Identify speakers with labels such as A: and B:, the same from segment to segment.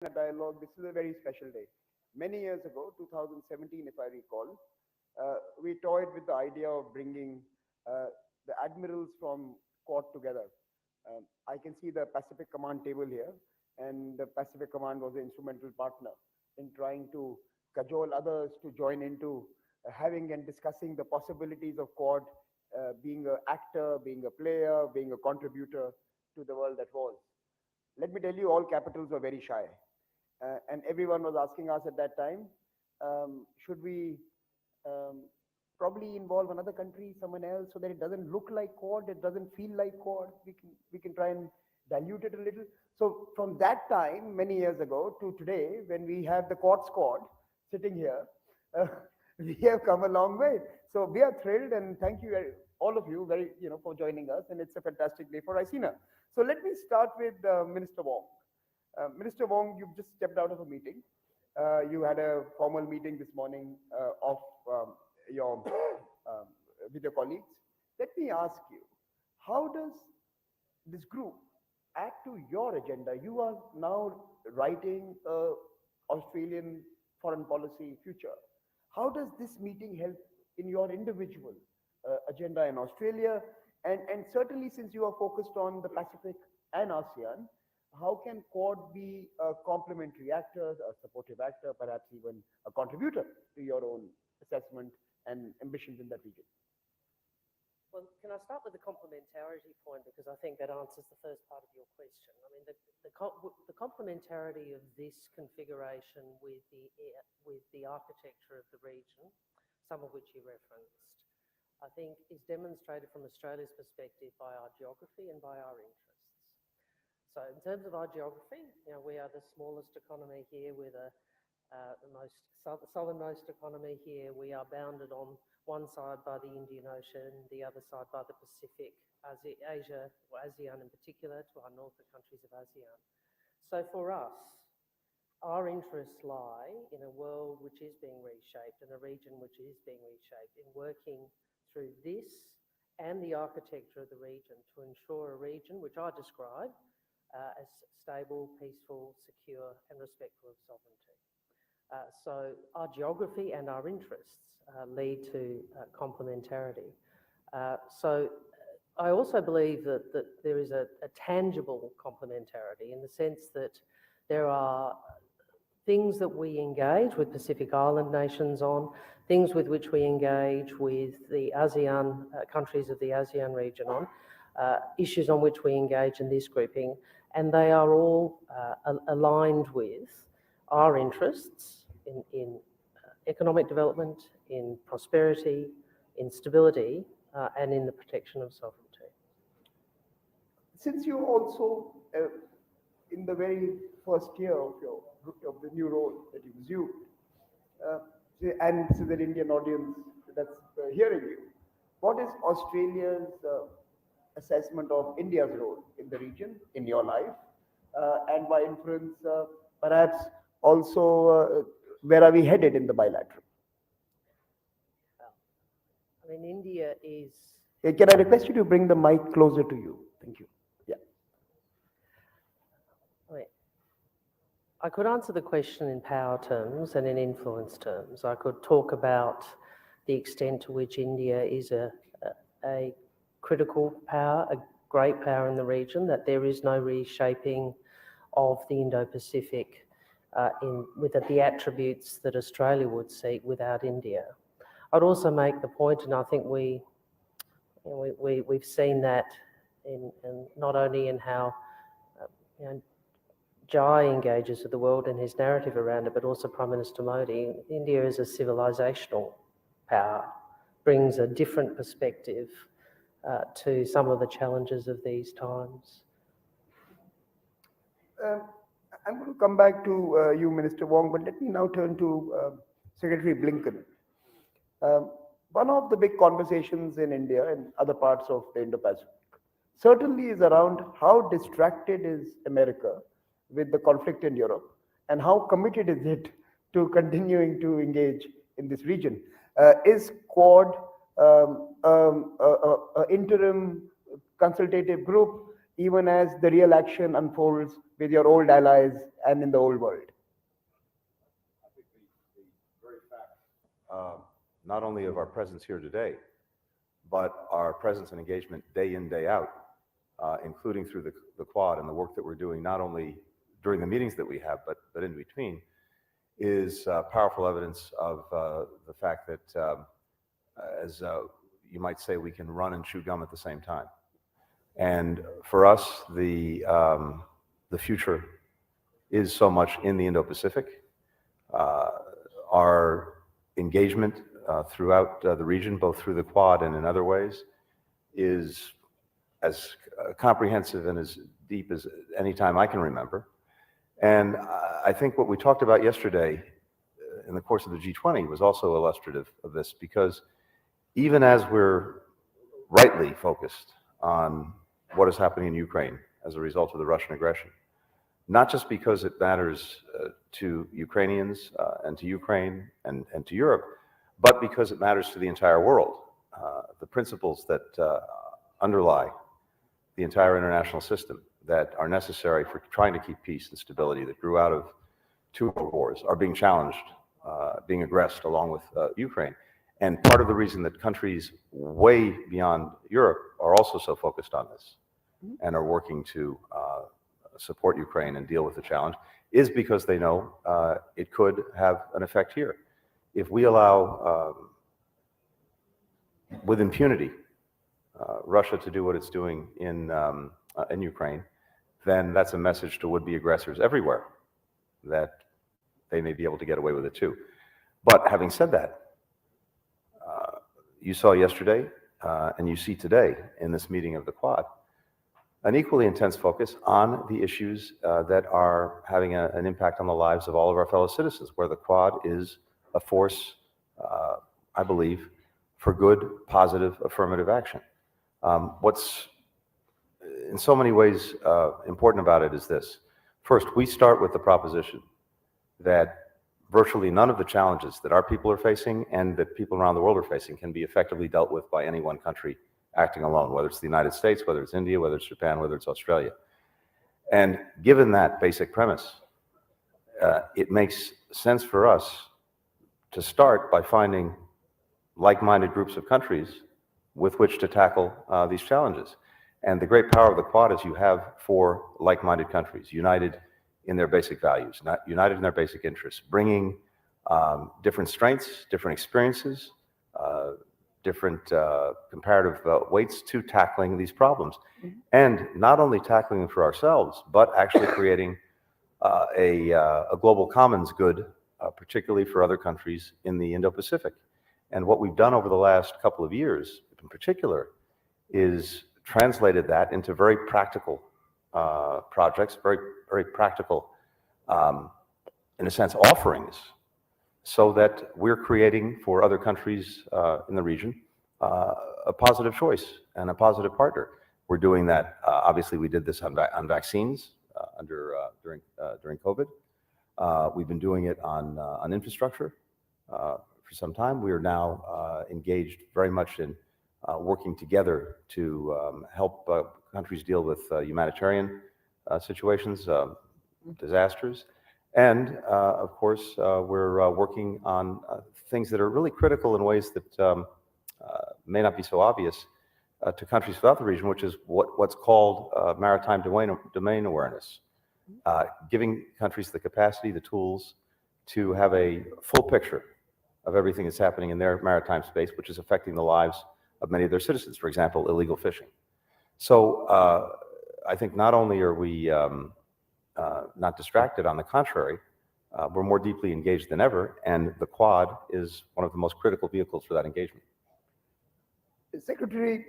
A: Raisina Dialogue. This is a very special day. Many years ago, 2017, if I recall, we toyed with the idea of bringing the admirals from Quad together. I can see the Pacific Command table here, and the Pacific Command was an instrumental partner in trying to cajole others to join into having and discussing the possibilities of Quad being an actor, being a player, being a contributor to the world that was. Let me tell you, all capitals were very shy. And everyone was asking us at that time, should we um, probably involve another country, someone else, so that it doesn't look like Quad, it doesn't feel like Quad. We can try and dilute it a little. So from that time, many years ago, to today, when we have the Quad squad sitting here, uh, we have come a long way. So we are thrilled, and thank you all of you very for joining us. And it's a fantastic day for Raisina. So let me start with Minister Wong. Minister Wong, you've just stepped out of a meeting. You had a formal meeting this morning of your um, with your colleagues. Let me ask you, how does this group add to your agenda? You are now writing a Australian foreign policy future. How does this meeting help in your individual agenda in Australia? And certainly, since you are focused on the Pacific and ASEAN, how can Quad be a complementary actor, a supportive actor, perhaps even a contributor to your own assessment and ambitions in that region?
B: Well, can I start with the complementarity point, because I think that answers the first part of your question. I mean, the complementarity of this configuration with the architecture of the region, some of which you referenced, I think is demonstrated from Australia's perspective by our geography and by our interests. So in terms of our geography, we are the smallest economy here with the most southernmost economy here. We are bounded on one side by the Indian Ocean, the other side by the Pacific, Asia, or ASEAN in particular, to our north, the countries of ASEAN. So for us, our interests lie in a world which is being reshaped and a region which is being reshaped, in working through this and the architecture of the region to ensure a region which I describe as stable, peaceful, secure and respectful of sovereignty. So our geography and our interests lead to complementarity. So I also believe that there is a tangible complementarity in the sense that there are things that we engage with Pacific Island nations on, things with which we engage with the ASEAN countries of the ASEAN region on, issues on which we engage in this grouping, and they are all aligned with our interests in economic development, in prosperity, in stability, and in the protection of sovereignty.
A: Since you also, in the very first year of the new role that you assumed, and to the Indian audience that's hearing you, what is Australia's assessment of India's role in the region, in your life, and by inference, perhaps also where are we headed in the bilateral?
B: I mean, India is...
A: Can I request you to bring the mic closer to you? Thank you. Yeah.
B: I could answer the question in power terms and in influence terms. I could talk about the extent to which India is a critical power, a great power in the region, that there is no reshaping of the Indo-Pacific with the attributes that Australia would seek without India. I'd also make the point, and I think we've seen that in not only in how Jai engages with the world and his narrative around it, but also Prime Minister Modi. India is a civilisational power, brings a different perspective to some of the challenges of these times.
A: I'm going to come back to you, Minister Wong, but let me now turn to Secretary Blinken. One of the big conversations in India and other parts of the Indo-Pacific certainly is around how distracted is America with the conflict in Europe, and how committed is it to continuing to engage in this region. Is Quad an interim consultative group? even as the real action unfolds with your old allies and in the old world?
C: I think the very fact, not only of our presence here today, but our presence and engagement day in, day out, including through the Quad and the work that we're doing, not only during the meetings that we have, but in between, is powerful evidence of the fact that, as you might say, we can run and chew gum at the same time. And for us, the future is so much in the Indo-Pacific. Our engagement throughout the region, both through the Quad and in other ways, is as comprehensive and as deep as any time I can remember. And I think what we talked about yesterday in the course of the G20 was also illustrative of this, because even as we're rightly focused on what is happening in Ukraine as a result of the Russian aggression, not just because it matters to Ukrainians and to Ukraine and to Europe, but because it matters to the entire world. The principles that underlie the entire international system that are necessary for trying to keep peace and stability, that grew out of two world wars, are being challenged, being aggressed along with Ukraine. And part of the reason that countries way beyond Europe are also so focused on this and are working to support Ukraine and deal with the challenge is because they know it could have an effect here. If we allow, with impunity, Russia to do what it's doing in Ukraine, then that's a message to would-be aggressors everywhere that they may be able to get away with it too. But having said that, you saw yesterday and you see today in this meeting of the Quad an equally intense focus on the issues that are having an impact on the lives of all of our fellow citizens, where the Quad is a force, I believe, for good, positive, affirmative action. What's in so many ways important about it is this. First, we start with the proposition that virtually none of the challenges that our people are facing and that people around the world are facing can be effectively dealt with by any one country acting alone, whether it's the United States, whether it's India, whether it's Japan, whether it's Australia. And given that basic premise, it makes sense for us to start by finding like-minded groups of countries with which to tackle these challenges. And the great power of the Quad is you have four like-minded countries, united in their basic values, united in their basic interests, bringing different strengths, different experiences, different comparative weights to tackling these problems. And not only tackling them for ourselves, but actually creating a global commons good, particularly for other countries in the Indo-Pacific. And what we've done over the last couple of years, in particular, is translated that into very practical projects, very practical, in a sense, offerings, so that we're creating for other countries in the region a positive choice and a positive partner. We're doing that. Obviously, we did this on vaccines during COVID. We've been doing it on infrastructure for some time. We are now engaged very much in working together to help countries deal with humanitarian situations, disasters. And of course, we're working on things that are really critical in ways that may not be so obvious to countries throughout the region, which is what's called maritime domain awareness, giving countries the capacity, the tools to have a full picture of everything that's happening in their maritime space, which is affecting the lives of many of their citizens, for example, illegal fishing. So I think not only are we not distracted, on the contrary, we're more deeply engaged than ever, and the Quad is one of the most critical vehicles for that engagement.
A: Secretary,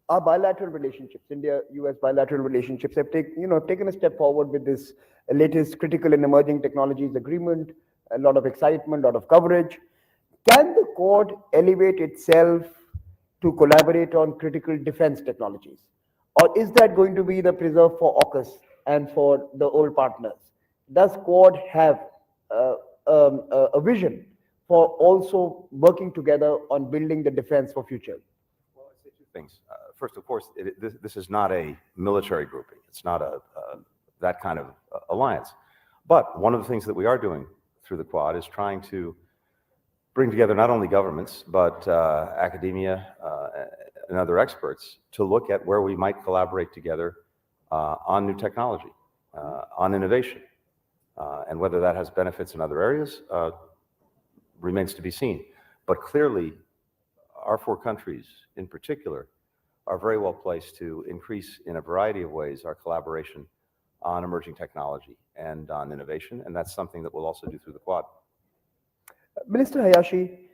A: our bilateral relationships, India-US bilateral relationships, have taken a step forward with this latest critical and emerging technologies agreement, a lot of excitement, a lot of coverage. Can the Quad elevate itself to collaborate on critical defense technologies? Or is that going to be the preserve for AUKUS and for the old partners? Does Quad have a vision for also working together on building the defense for future?
C: Well, I'd say two things. first, of course, this is not a military grouping. It's not that kind of alliance. But one of the things that we are doing through the Quad is trying to bring together not only governments, but academia and other experts to look at where we might collaborate together on new technology, on innovation. And whether that has benefits in other areas remains to be seen. But clearly, our four countries in particular are very well placed to increase in a variety of ways our collaboration on emerging technology and on innovation, and that's something that we'll also do through the Quad.
A: Minister Hayashi,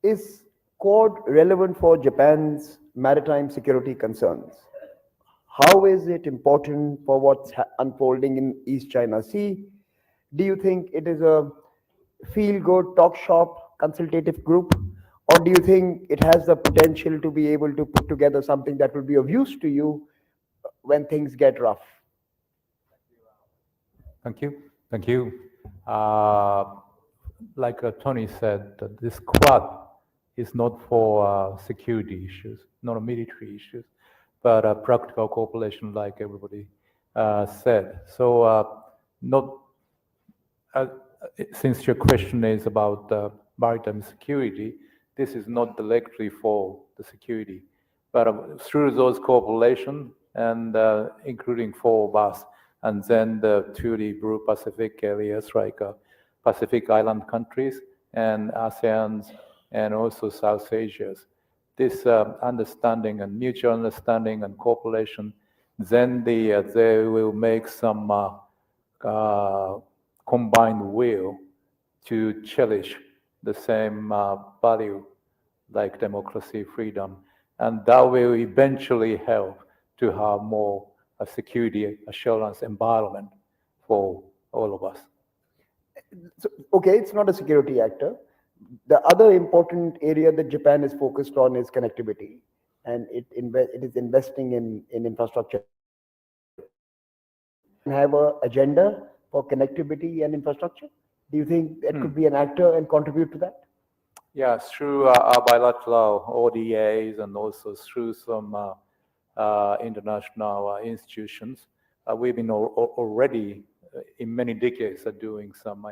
A: is Quad relevant for Japan's maritime security concerns? How is it important for what's unfolding in East China Sea? Do you think it is a feel-good, talk shop, consultative group? Or do you think it has the potential to be able to put together something that will be of use to you when things get rough?
D: Thank you. Thank you. Like Tony said, this Quad is not for security issues, not military issues, but practical cooperation, like everybody said. So, since your question is about maritime security, this is not directly for the security, but through those cooperation and including four of us, and then to the Blue Pacific areas like Pacific Island countries and ASEAN and also South Asia. This understanding and mutual understanding and cooperation, then they will make some combined will to cherish the same value like democracy, freedom, and that will eventually help to have more security assurance environment for all of us.
A: So, okay, it's not a security actor. The other important area that Japan is focused on is connectivity, and it is investing in infrastructure. Have an agenda for connectivity and infrastructure? Do you think that could be an actor and contribute to that?
D: Yeah, through our bilateral ODAs and also through some international institutions, we've been already in many decades doing some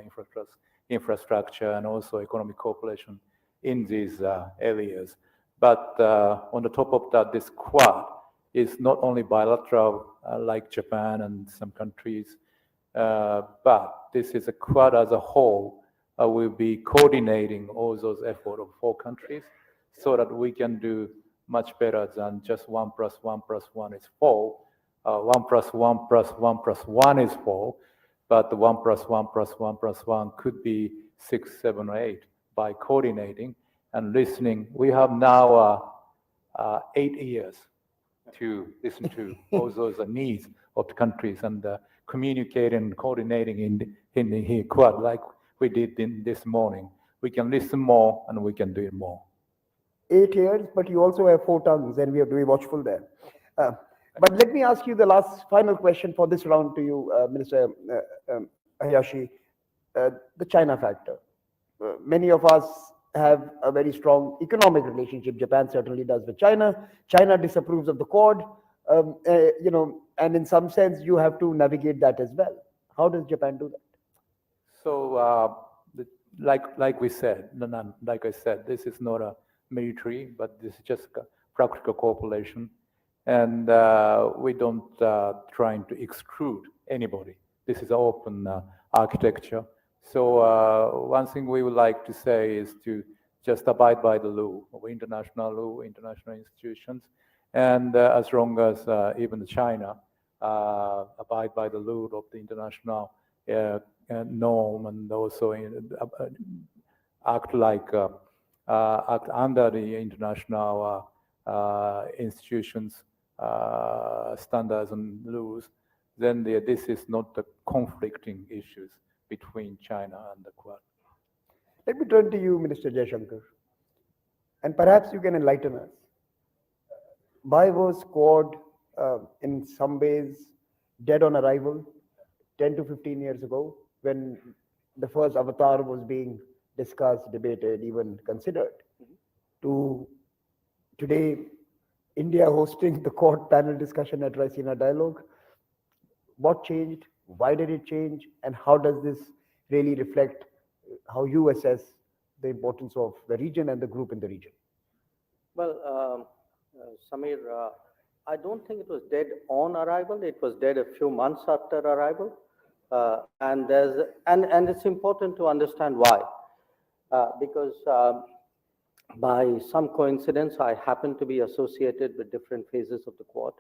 D: infrastructure and also economic cooperation in these areas. But on the top of that, this Quad is not only bilateral like Japan and some countries, but this is a Quad as a whole. Will be coordinating all those efforts of four countries so that we can do much better than just 1 + 1 + 1 is 4. 1 + 1 + 1 + 1 is 4, but 1 + 1 + 1 + 1 could be 6, 7, or 8 by coordinating and listening. We have now 8 years to listen to all those needs of the countries and communicate and coordinating in the Quad like we did this morning. We can listen more and we can do it more.
A: 8 years, but you also have 4 tongues, and we have to be watchful there. But let me ask you the final question for this round to you, Minister Hayashi. The China factor. Many of us have a very strong economic relationship. Japan certainly does with China. China disapproves of the Quad, and in some sense, you have to navigate that as well. How does Japan do that?
D: So, like we said, like I said, this is not a military, but this is just practical cooperation, and we don't trying to exclude anybody. This is open architecture. So one thing we would like to say is to just abide by the law, international institutions, and as long as even China abide by the law of the international norm and also act under the international institutions standards and rules, then this is not the conflicting issues between China and the Quad.
A: Let me turn to you, Minister Jaishankar, and perhaps you can enlighten us. Why was Quad in some ways dead on arrival 10 to 15 years ago when the first avatar was being discussed, debated, even considered, to today India hosting the Quad panel discussion at Raisina Dialogue. What changed? Why did it change? And how does this really reflect how you assess the importance of the region and the group in the region?
E: Well, Samir, I don't think it was dead on arrival. It was dead a few months after arrival. And it's important to understand why. Because by some coincidence, I happen to be associated with different phases of the Quad.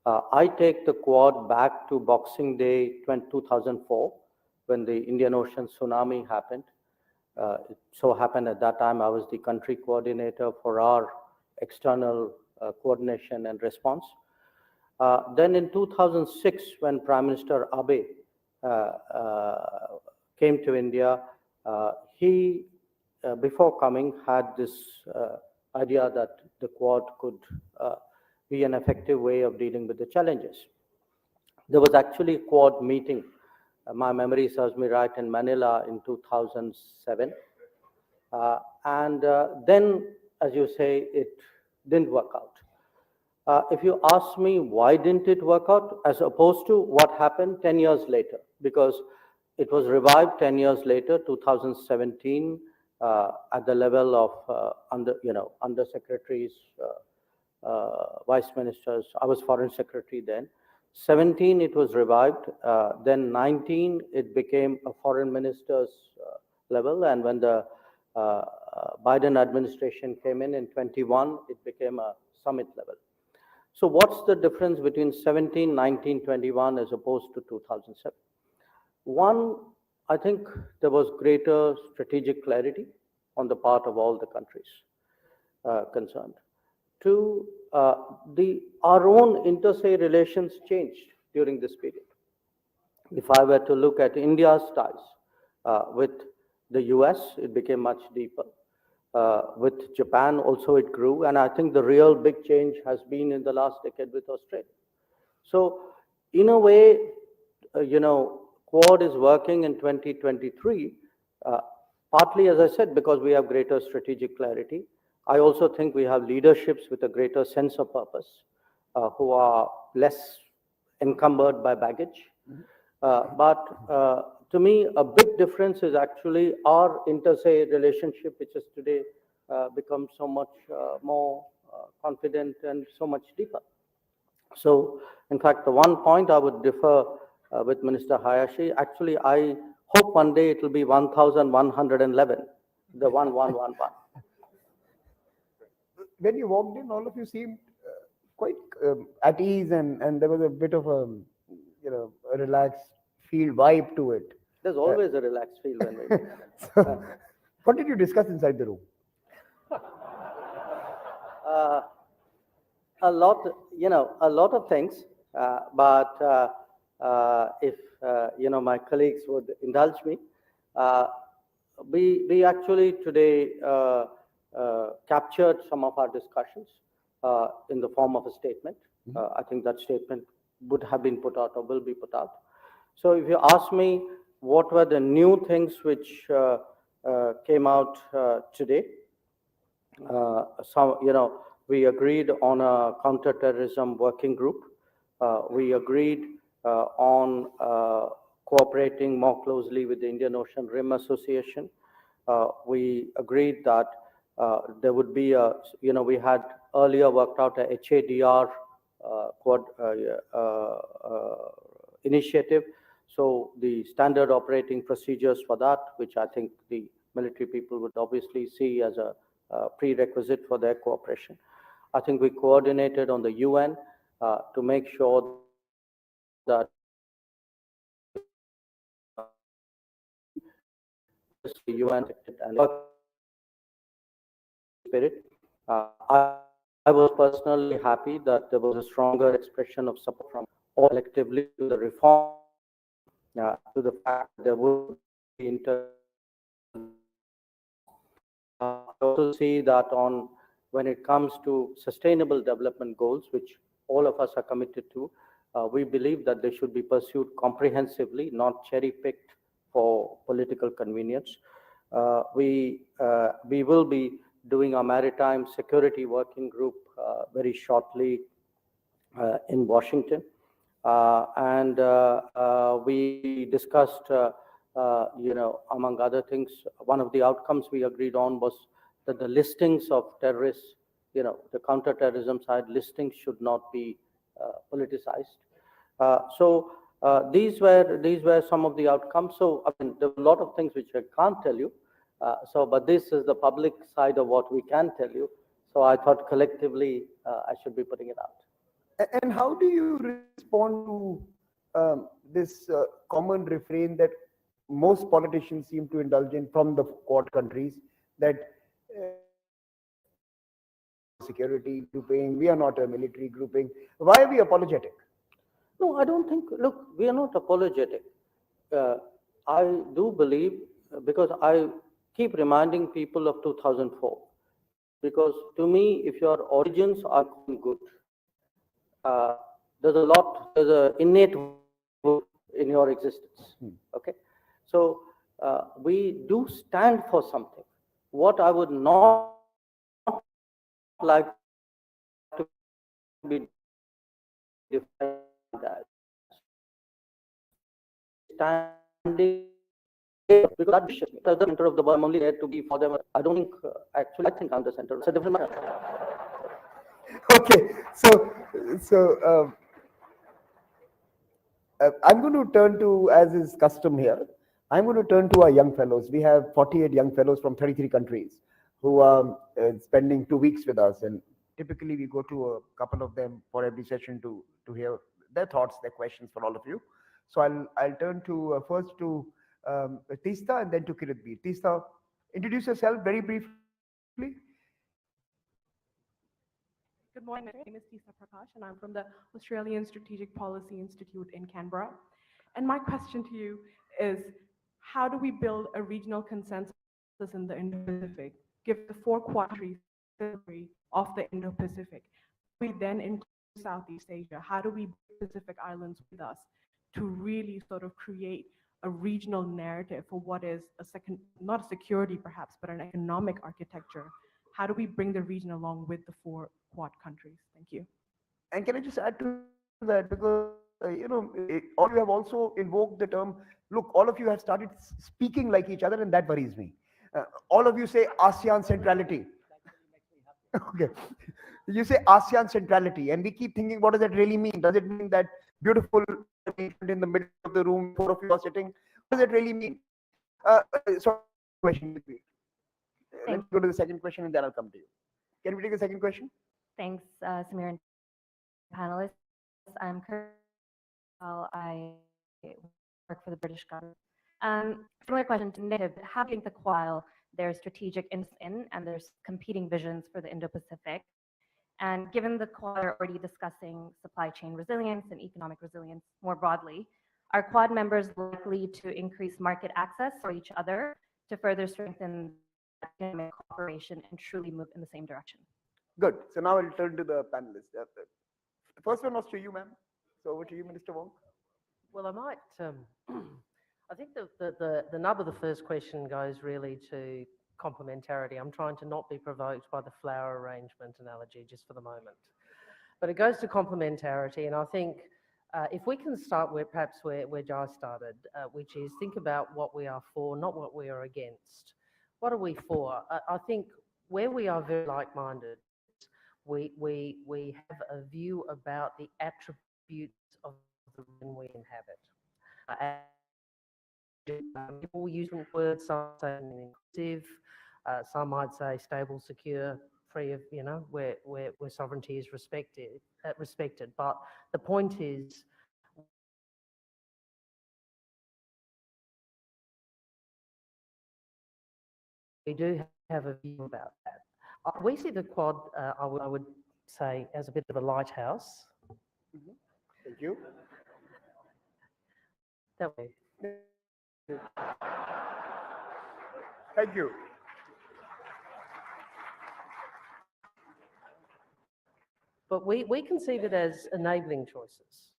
E: I take the Quad back to Boxing Day 2004, when the Indian Ocean tsunami happened. It so happened at that time I was the country coordinator for our external coordination and response. Then in 2006, when Prime Minister Abe came to India, he, before coming, had this idea that the Quad could be an effective way of dealing with the challenges. There was actually a Quad meeting, my memory serves me right, in Manila in 2007. Then, as you say, it didn't work out. If you ask me why didn't it work out, as opposed to what happened 10 years later, because it was revived 10 years later, 2017, at the level of undersecretaries, vice ministers. I was foreign secretary then. 17, it was revived. Then 19, it became a foreign minister's level. And when the Biden administration came in 21, it became a summit level. So what's the difference between 17, 19, 21 as opposed to 2007? One, I think there was greater strategic clarity on the part of all the countries concerned. Two, our own inter-se relations changed during this period. If I were to look at India's ties with the US, it became much deeper. With Japan also it grew, and I think the real big change has been in the last decade with Australia. So in a way, Quad is working in 2023, partly, as I said, because we have greater strategic clarity. I also think we have leaderships with a greater sense of purpose, who are less encumbered by baggage. But to me, a big difference is actually our inter-se relationship, which has today become so much more confident and so much deeper. So, in fact, the one point I would differ with Minister Hayashi, actually, I hope one day it will be 1,111, the 1111.
A: When you walked in, all of you seemed quite at ease, and there was a bit of a relaxed field vibe to it.
E: There's always a relaxed feel when we
A: So, what did you discuss inside the room?
E: A lot of things, but if my colleagues would indulge me, we actually today captured some of our discussions in the form of a statement. I think that statement would have been put out or will be put out. So if you ask me what were the new things which came out today, we agreed on a counterterrorism working group. We agreed on cooperating more closely with the Indian Ocean Rim Association. We agreed that there would be we had earlier worked out a HADR initiative. So the standard operating procedures for that, which I think the military people would obviously see as a prerequisite for their cooperation. I think we coordinated on the UN to make sure that the UN and spirit. I was personally happy that there was a stronger expression of support from all collectively to the reform, to the fact that there would be I also see that when it comes to sustainable development goals, which all of us are committed to, we believe that they should be pursued comprehensively, not cherry-picked for political convenience. We will be doing a maritime security working group very shortly in Washington. We discussed, among other things, one of the outcomes we agreed on was that the listings of terrorists, the counterterrorism side listings should not be politicized. These were some of the outcomes. So I mean, there are a lot of things which I can't tell you. But this is the public side of what we can tell you. So I thought collectively I should be putting it out.
A: And how do you respond to this common refrain that most politicians seem to indulge in from the Quad countries, that security grouping, we are not a military grouping? Why are we apologetic?
E: No, I don't think, look, we are not apologetic. I do believe, because I keep reminding people of 2004, because to me, if your origins are good, there's an innate in your existence, okay? So we do stand for something. What I would not like to be defined as standing, because that is at the center of the world. I'm only there to be for them. I don't think, actually, I think I'm the center. It's a different matter.
A: Okay, so I'm going to turn to, as is custom here, I'm going to turn to our young fellows. We have 48 young fellows from 33 countries who are spending 2 weeks with us, and typically we go to a couple of them for every session to hear their thoughts, their questions for all of you. So I'll turn to first to Tista and then to Kiritbir. Tista, introduce yourself very briefly.
F: Good morning, my name is Tisa Prakash, and I'm from the Australian Strategic Policy Institute in Canberra. And my question to you is, how do we build a regional consensus in the Indo-Pacific, given the 4 countries of the Indo-Pacific? We then include Southeast Asia. How do we bring Pacific Islands with us to really sort of create a regional narrative for what is not a security perhaps, but an economic architecture? How do we bring the region along with the 4 Quad countries? Thank you.
A: And can I just add to that, because all you have also invoked the term, look, all of you have started speaking like each other, and that worries me. All of you say ASEAN centrality. Okay. You say ASEAN centrality, and we keep thinking, what does that really mean? Does it mean that beautiful in the middle of the room, 4 of you are sitting? What does it really mean? So, question. Let's go to the second question, and then I'll come to you. Can we take the second question?
G: Thanks, Samir and panelists. I'm Kirk. I work for the British government. Similar question to Native. How do you think the Quad, their strategic interests in, and there's competing visions for the Indo-Pacific? And given the Quad are already discussing supply chain resilience and economic resilience more broadly, are Quad members likely to increase market access for each other to further strengthen economic cooperation and truly move in the same direction?
A: Good. So now I'll turn to the panelists. The first one was to you, ma'am. So over to you, Minister Wong.
B: Well, I might, I think the nub of the first question goes really to complementarity. I'm trying to not be provoked by the flower arrangement analogy just for the moment. But it goes to complementarity, and I think if we can start perhaps where Jai started, which is think about what we are for, not what we are against. What are we for? I think where we are very like-minded, we have a view about the attributes of the region we inhabit. People use different words, some say inclusive, some might say stable, secure, free of, where sovereignty is respected. But the point is, we do have a view about that. We see the Quad, I would say, as a bit of a lighthouse.
A: Thank you.
B: That way.
A: Thank you.
B: But we conceive it as enabling choices.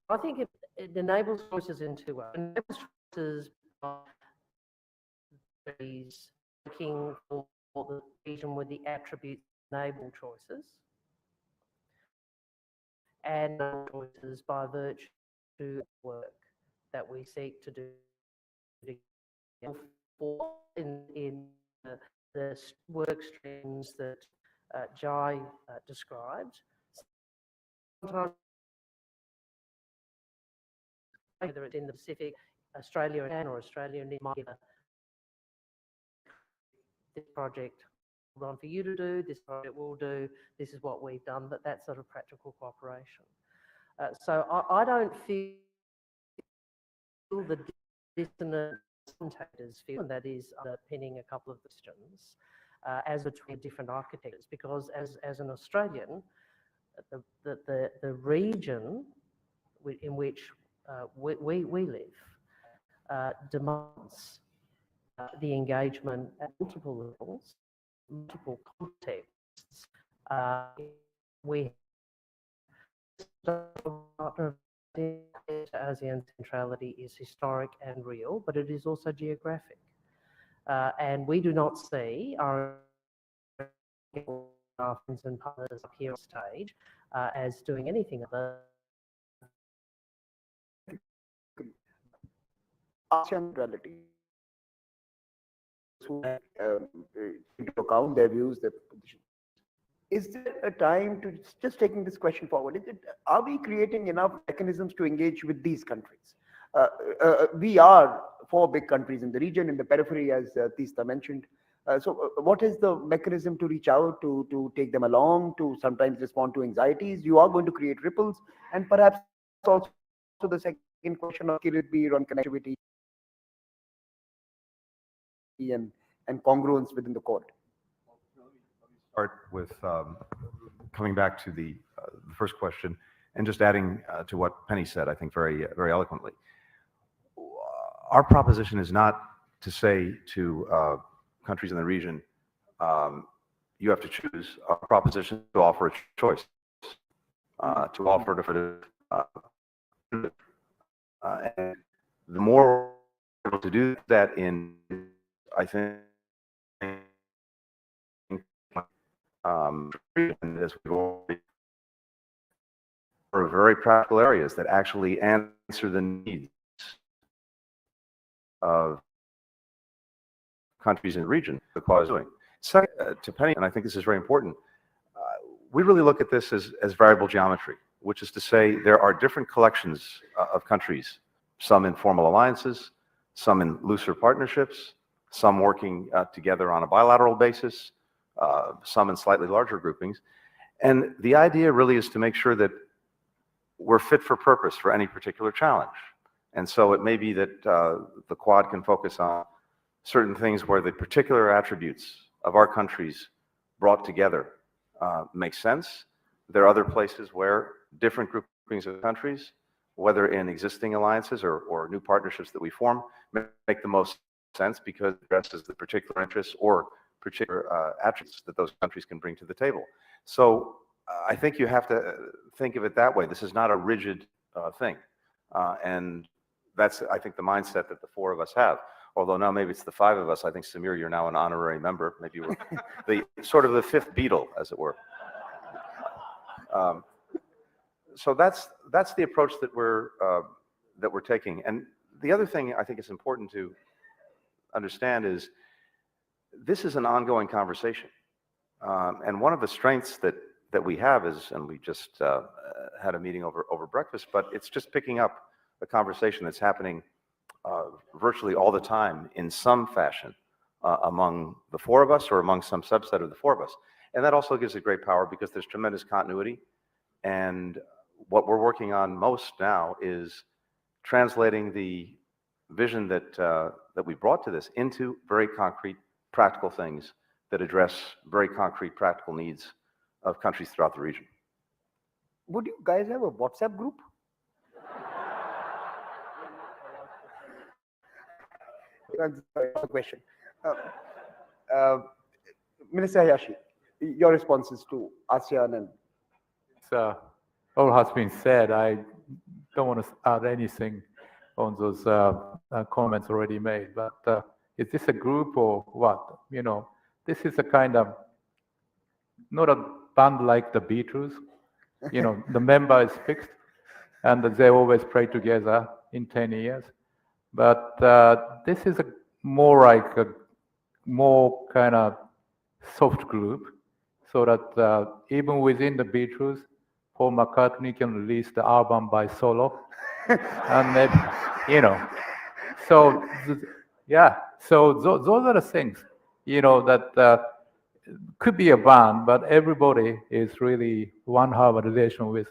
B: I think it enables choices in 2 ways. It enables choices by looking for the region with the attributes enable choices and choices by virtue of work that we seek to do in the work streams that Jai described. Sometimes, whether it's in the Pacific, Australia or Australia and might give this project on for you to do, this project will do, this is what we've done, but that sort of practical cooperation. So I don't feel the dissonance commentators feel, and that is underpinning a couple of questions as between different architectures, because as an Australian, the region in which we live demands the engagement at multiple levels, multiple contexts. We ASEAN centrality is historic and real, but it is also geographic. And we do not see our friends and partners up here on stage as doing anything other
A: ASEAN centrality. Into account their views, their positions. Is there a time to, just taking this question forward, are we creating enough mechanisms to engage with these countries? We are 4 big countries in the region, in the periphery, as Teesta mentioned. So what is the mechanism to reach out, to take them along, to sometimes respond to anxieties? You are going to create ripples, and perhaps also the second question of Kirit on connectivity and congruence within the court.
C: Start with coming back to the first question and just adding to what Penny said, I think very eloquently. Our proposition is not to say to countries in the region, you have to choose. Our proposition is to offer a choice, to offer different. And the more we're able to do that in, I think, as we've already, for very practical areas that actually answer the needs of countries in the region, the Quad is doing. Second, to Penny, and I think this is very important, we really look at this as variable geometry, which is to say there are different collections of countries, some in formal alliances, some in looser partnerships, some working together on a bilateral basis, some in slightly larger groupings. And the idea really is to make sure that we're fit for purpose for any particular challenge. And so it may be that the Quad can focus on certain things where the particular attributes of our countries brought together make sense. There are other places where different groupings of countries, whether in existing alliances or new partnerships that we form, make the most sense because it addresses the particular interests or particular attributes that those countries can bring to the table. So I think you have to think of it that way. This is not a rigid thing. And that's, I think, the mindset that the 4 of us have. Although now maybe it's the 5 of us. I think, Samir, you're now an honorary member. Maybe you were the sort of the 5th Beatle, as it were. So that's the approach that we're taking. And the other thing I think is important to understand is this is an ongoing conversation. And one of the strengths that we have is, and we just had a meeting over breakfast, but it's just picking up a conversation that's happening virtually all the time in some fashion among the 4 of us or among some subset of the 4 of us. And that also gives it great power because there's tremendous continuity. And what we're working on most now is translating the vision that we brought to this into very concrete, practical things that address very concrete, practical needs of countries throughout the region.
A: Would you guys have a WhatsApp group? That's a question. Minister Hayashi, your responses to ASEAN and...
D: All has been said. I don't want to add anything on those comments already made, but is this a group or what? You know, this is a kind of, not a band like the Beatles. The member is fixed and they always play together in 10 years. But this is a more like a more kind of soft group, so that even within the Beatles, Paul McCartney can release the album by solo, and then, so yeah, so those are the things, that could be a band, but everybody is really one have a relation with,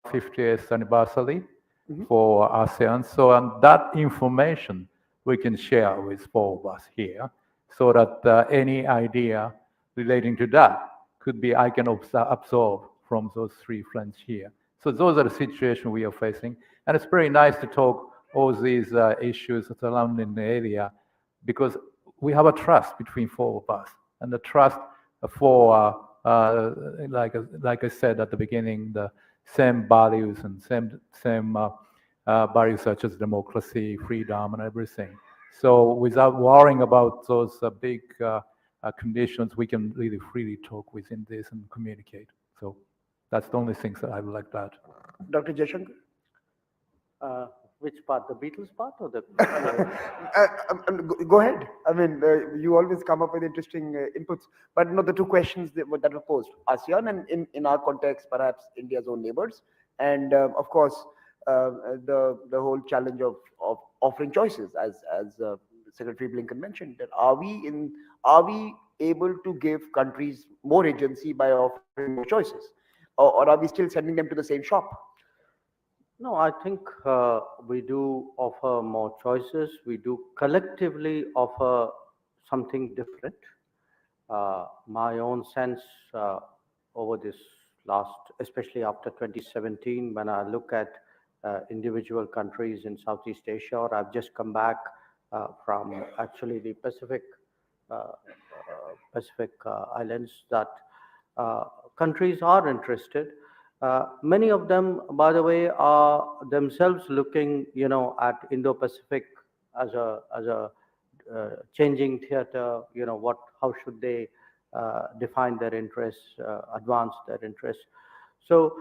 D: 50th anniversary for ASEAN. So, and that information we can share with four of us here, so that any idea relating to that could be I can absorb from those three friends here. So those are the situations we are facing, and it's very nice to talk all these issues surrounding the area, because we have a trust between four of us, and the trust for like I said at the beginning, the same values and same values such as democracy, freedom, and everything. So without worrying about those big conditions, we can really freely talk within this and communicate. So that's the only things that I would like to add.
A: Dr. Jaishankar?
E: Which part, the Beatles part or the?
A: Go ahead. I mean, you always come up with interesting inputs. But no, the two questions that were posed: ASEAN, and in our context, perhaps India's own neighbors, and of course, the whole challenge of offering choices, as Secretary Blinken mentioned. That are we able to give countries more agency by offering more choices, or are we still sending them to the same shop?
E: No, I think we do offer more choices. We do collectively offer something different. My own sense over this last, especially after 2017, when I look at individual countries in Southeast Asia, or I've just come back from actually the Pacific islands, that countries are interested. Many of them, by the way, are themselves looking, at Indo-Pacific as a changing theater. How should they define their interests, advance their interests? So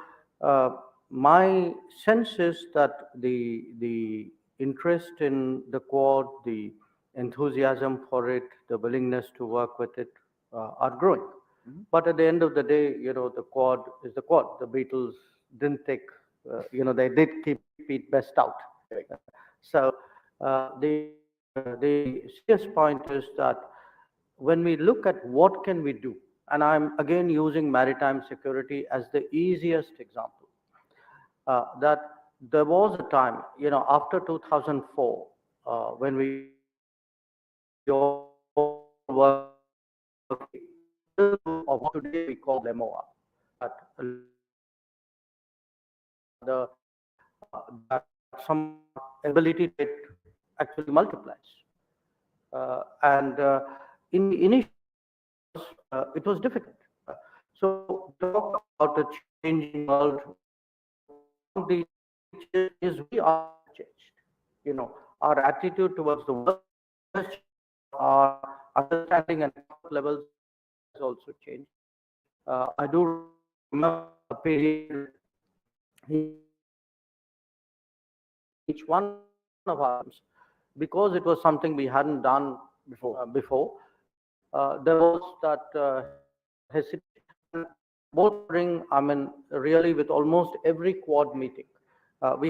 E: my sense is that the interest in the Quad, the enthusiasm for it, the willingness to work with it are growing. But at the end of the day, the Quad is the Quad. The Beatles didn't take, they did keep it best out. So the serious point is that when we look at what can we do, and I'm again using maritime security as the easiest example, that there was a time, after 2004, when we all were of what today we call LEMOA, that some ability to actually multiplies. And in the initial, it was difficult. So talk about a changing world. The is we are changed. Our attitude towards the world, our understanding and levels has also changed. I do remember a period each one of us, because it was something we hadn't done before. There was that hesitation. Both bring, really with almost every Quad meeting, we